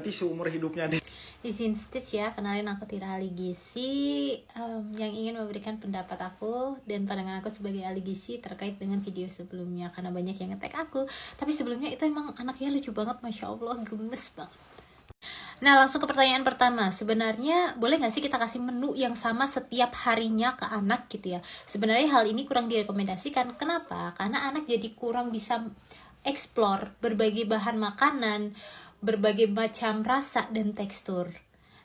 nanti seumur hidupnya deh. Izin stage ya, kenalin aku Tira ahli gizi yang ingin memberikan pendapat aku dan pandangan aku sebagai ahli gizi terkait dengan video sebelumnya, karena banyak yang nge-tag aku. Tapi sebelumnya itu emang anaknya lucu banget, Masya Allah, gemes banget. Nah, langsung ke pertanyaan pertama. Sebenarnya boleh nggak sih kita kasih menu yang sama setiap harinya ke anak gitu ya? Sebenarnya hal ini kurang direkomendasikan. Kenapa? Karena anak jadi kurang bisa explore berbagai bahan makanan, berbagai macam rasa dan tekstur.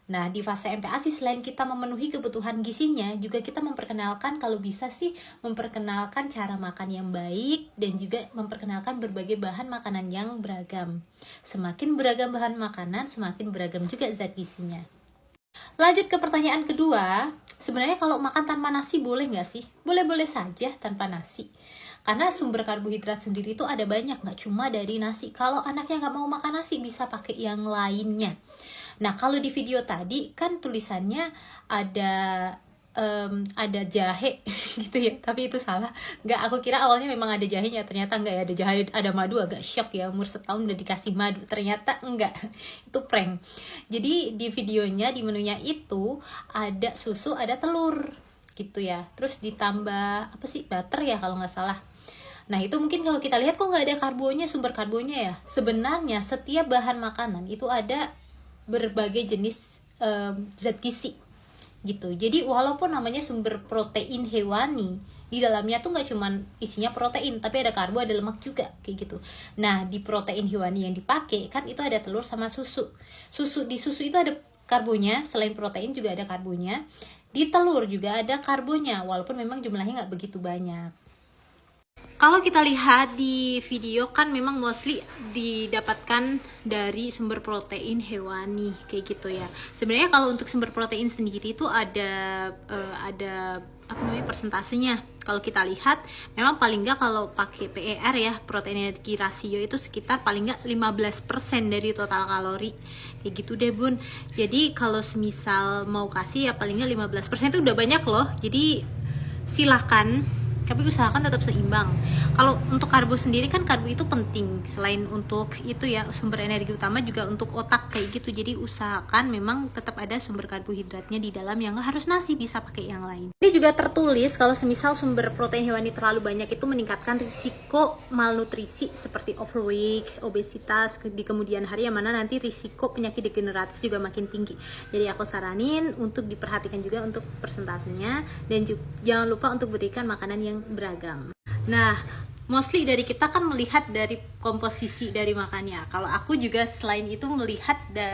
Nah, di fase MPASI selain kita memenuhi kebutuhan gizinya, juga kita memperkenalkan, kalau bisa sih memperkenalkan cara makan yang baik dan juga memperkenalkan berbagai bahan makanan yang beragam. Semakin beragam bahan makanan, semakin beragam juga zat gizinya. Lanjut ke pertanyaan kedua, sebenarnya kalau makan tanpa nasi boleh nggak sih? Boleh-boleh saja tanpa nasi. Karena sumber karbohidrat sendiri itu ada banyak, nggak cuma dari nasi. Kalau anaknya nggak mau makan nasi, bisa pakai yang lainnya. Nah, kalau di video tadi kan tulisannya ada jahe gitu ya, tapi itu salah. Nggak, aku kira awalnya memang ada jahenya, ternyata nggak ya, ada jahe, ada madu. Agak shock ya, umur setahun udah dikasih madu, ternyata enggak. Itu prank. Jadi di videonya, di menunya itu ada susu, ada telur gitu ya, terus ditambah apa sih, butter ya kalau nggak salah. Nah, itu mungkin kalau kita lihat kok nggak ada karbonya, sumber karbonya ya. Sebenarnya setiap bahan makanan itu ada berbagai jenis zat gizi gitu. Jadi walaupun namanya sumber protein hewani, di dalamnya tuh nggak cuman isinya protein, tapi ada karbo, ada lemak juga kayak gitu. Nah, di protein hewani yang dipakai kan itu ada telur sama susu. Di susu itu ada karbonya, selain protein juga ada karbonya. Di telur juga ada karbonya, walaupun memang jumlahnya nggak begitu banyak. Kalau kita lihat di video kan memang mostly didapatkan dari sumber protein hewani kayak gitu ya. Sebenarnya kalau untuk sumber protein sendiri itu ada apa namanya, persentasenya. Kalau kita lihat memang paling nggak kalau pakai PER ya, protein energi rasio, itu sekitar paling nggak 15% dari total kalori kayak gitu deh Bun. Jadi kalau semisal mau kasih ya paling nggak 15% itu udah banyak loh. Jadi silahkan, tapi usahakan tetap seimbang. Kalau untuk karbo sendiri kan, karbo itu penting selain untuk itu ya, sumber energi utama juga untuk otak kayak gitu. Jadi usahakan memang tetap ada sumber karbohidratnya di dalam, yang nggak harus nasi, bisa pakai yang lain. Ini juga tertulis kalau semisal sumber protein hewani terlalu banyak itu meningkatkan risiko malnutrisi seperti overweight, obesitas di kemudian hari, yang mana nanti risiko penyakit degeneratif juga makin tinggi. Jadi aku saranin untuk diperhatikan juga untuk persentasenya, dan jangan lupa untuk berikan makanan yang beragam. Nah, mostly dari kita kan melihat dari komposisi dari makannya. Kalau aku juga selain itu melihat dari